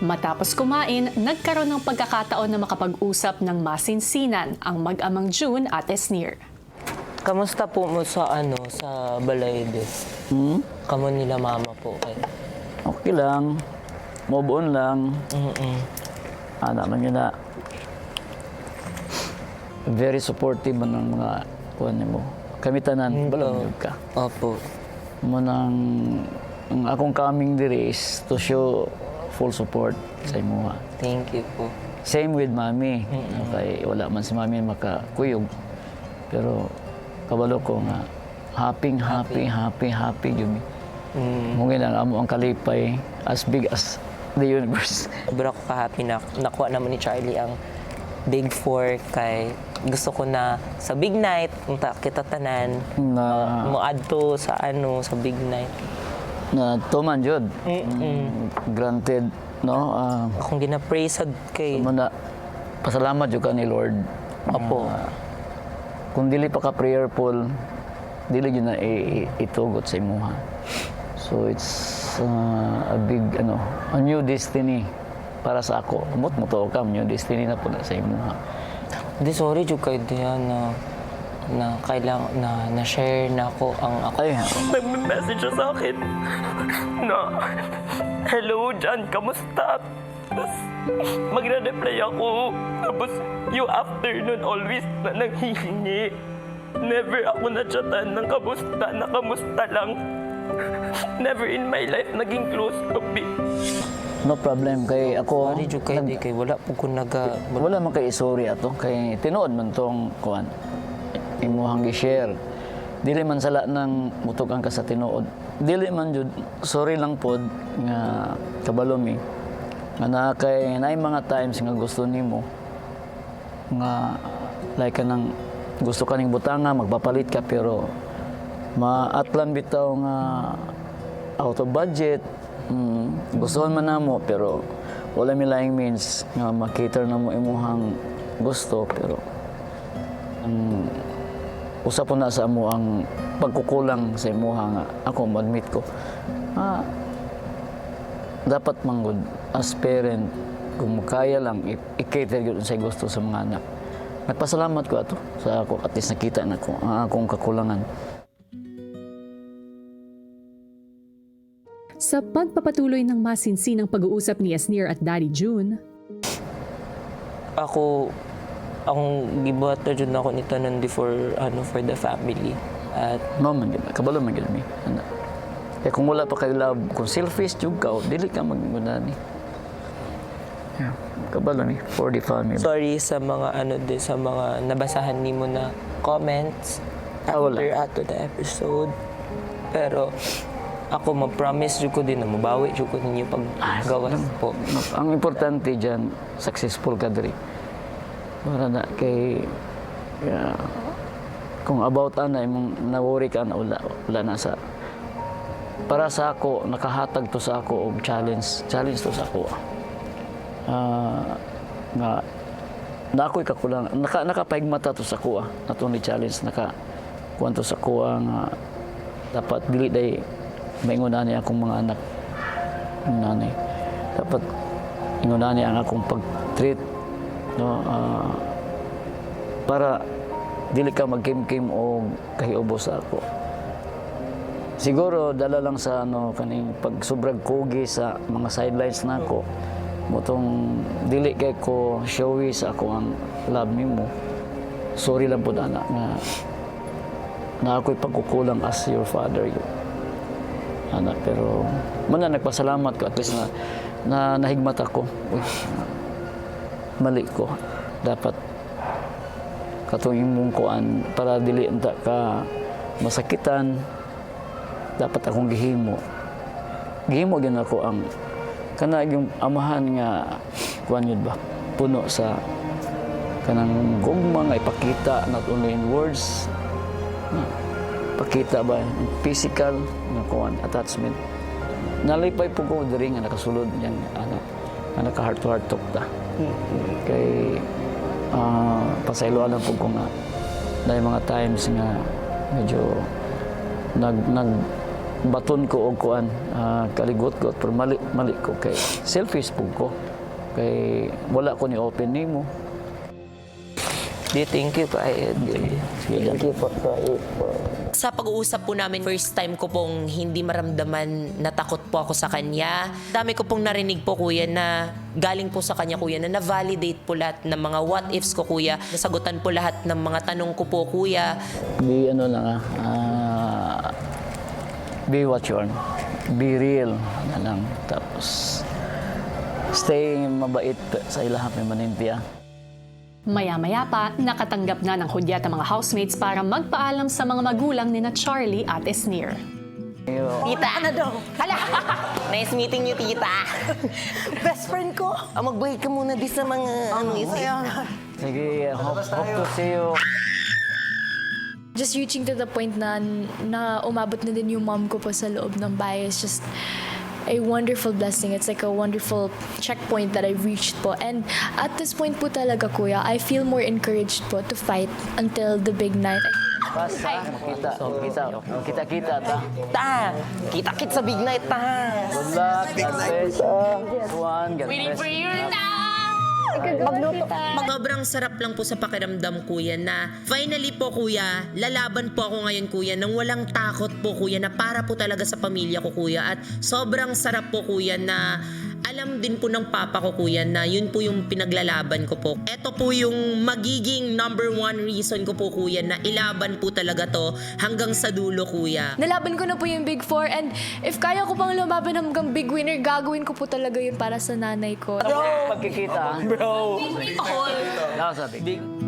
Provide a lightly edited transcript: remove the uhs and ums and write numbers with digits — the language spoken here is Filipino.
Matapos kumain, nagkaroon ng pagkakataon na makapag-usap ng masinsinan ang mag-amang June at Esnir. Kamusta po mo sa sa Balayde? Kamo nila mama po kay. Okay lang. Move on lang. Anak man yun na. Very supportive man ng mga kuwan mo. Kami tanan, balang yun ka. Opo. Ang akong coming diri is to show full support sa imo. Thank you po. Same with mami. Okay, wala man si mami makakuyog. Pero kabalo ko nga happy yun. Mungkin lang amo ang kalipay as big as the universe. Sobra ko ka-happy na nakuha naman ni Charlie ang Big 4 kay gusto ko na sa big night unta kita tanan Na mo adto sa sa big night. na tuman jud. Granted, no? Akong gina-pray sad kay Muna, pasalamat jud ka ni Lord. Opo. Kung dili pa ka prayerful, dili yun na itugot sa imuha. So it's a big, a new destiny para sa ako. Amot mo to ka, new destiny na po na sa imuha. Di sorry jud kay diyan na kailang na share na ako ang ako. Ay, Nag-message siya sa akin na, hello Jan, kamusta? Tapos magre-reply ako. Tapos yung afternoon always na nanghihingi. Never ako na-chatan ng kamusta lang. Never in my life naging close to me. no problem. Kay ako, Sorry jud kay wala po ko wala man kay isuri ato. Kay tinuod man tong kuan. Imuhang gi-share. Dili man sala ng mutugan ka sa tinuod. Dili man jud, sorry lang pod nga kabalo mi. Nga na kay naay mga times nga gusto nimo nga like kanang gusto kaning butanga magpapalit ka pero maatlan bitaw nga out of budget. Gustuhan man namo pero wala mi laing means nga ma-cater na mo imuhang gusto pero usap po na sa amo ang pagkukulang sa imuha nga ako ma-admit ko dapat manggod as parent kung kaya lang i-cater yun sa gusto sa mga anak. Nagpasalamat ko ato sa ako at least nakita na ko ang akong kakulangan. Sa pagpapatuloy ng masinsinang pag-uusap ni Esnir at Daddy June, akong gibuhat na dyan ako ni tanan for the family. At No man gid, kabalo man gid mi. Kaya kung wala pa kay love, kung selfish jud ka, dili ka maggunani. Yeah, kabalo mi for the family. sorry sa mga sa mga nabasahan nimo na comments Wala. after the episode. Pero ako mag-promise jud ko din na mabawi jud ko ninyo pag gawas po. Ang importante diyan, successful ka diri. Para na kay kung about imong na-worry ka na wala na sa para sa ako nakahatag to sa ako og challenge to sa ako. Nga na ako'y kakulang nakapahigmata to sa ako nato ni challenge kuwanto sa ako nga dapat dili day maingunan ni akong mga anak nanay dapat ingunan ni ang akong pag-treat no para dili ka magkim-kim o kahiubo sa ako. Siguro dala lang sa kaning pagsubrag kugi sa mga sidelines nako. Motong dili kay ko showy sa ako ang love nimo. Sorry lang pud ana nga na ako'y pagkukulang as your father yun. Ana pero man nagpasalamat ko at least na nahigmat ako. Uy, mali ko. Dapat katong imong kuan para dili unta ka masakitan. Dapat akong gihimo gyud ako ang kana yung amahan nga kuan yun ba puno sa kanang gugma nga ipakita not only in words pakita ba in physical nga kuan attachment nalipay po ko diri nga nakasulod yang nga naka heart to heart talk ta kay pasayloan po ko nga dahil mga times nga medyo baton ko og kuan kaligot-got pero mali ko kay selfish pug ko kay wala ko ni open nimo. Di, thank you pa. Thank you po. Sa pag-uusap po namin, first time ko pong hindi maramdaman na takot po ako sa kanya. Dami ko pong narinig po, kuya, na galing po sa kanya, kuya, na na-validate po lahat ng mga what-ifs ko, kuya. Nasagutan po lahat ng mga tanong ko po, kuya. Be ano lang be what you are. Be real na lang. Tapos stay mabait sa ilaha may manintiya. Maya-maya pa, nakatanggap na ng hudyat ang mga housemates para magpaalam sa mga magulang ni na Charlie at Esnir. Tita! Ano daw? Hala! Nice meeting you, tita. Best friend ko. Mag-bait ka muna di sa mga Sige, hope to see you. Just reaching to the point na umabot na din yung mom ko po sa loob ng bahay is just a wonderful blessing. It's like a wonderful checkpoint that I've reached po. And at this point po talaga, kuya, I feel more encouraged po to fight until the big night. Basta, kita ta. Ta! Kita-kit sa big night, ta! Good luck, God bless. Juan, God bless. Sobrang sarap lang po sa pakiramdam, kuya, na finally po, kuya, lalaban po ako ngayon, kuya, nang walang takot po, kuya, na para po talaga sa pamilya ko, kuya. At sobrang sarap po, kuya, na alam din po ng papa ko, kuya, na yun po yung pinaglalaban ko po. Ito po yung magiging number 1 reason ko po, kuya, na ilaban po talaga to hanggang sa dulo, kuya. Nalaban ko na po yung Big 4 and if kaya ko pang lumaban hanggang Big Winner, gagawin ko po talaga yun para sa nanay ko. Pagkikita. Bro. Nakasabi.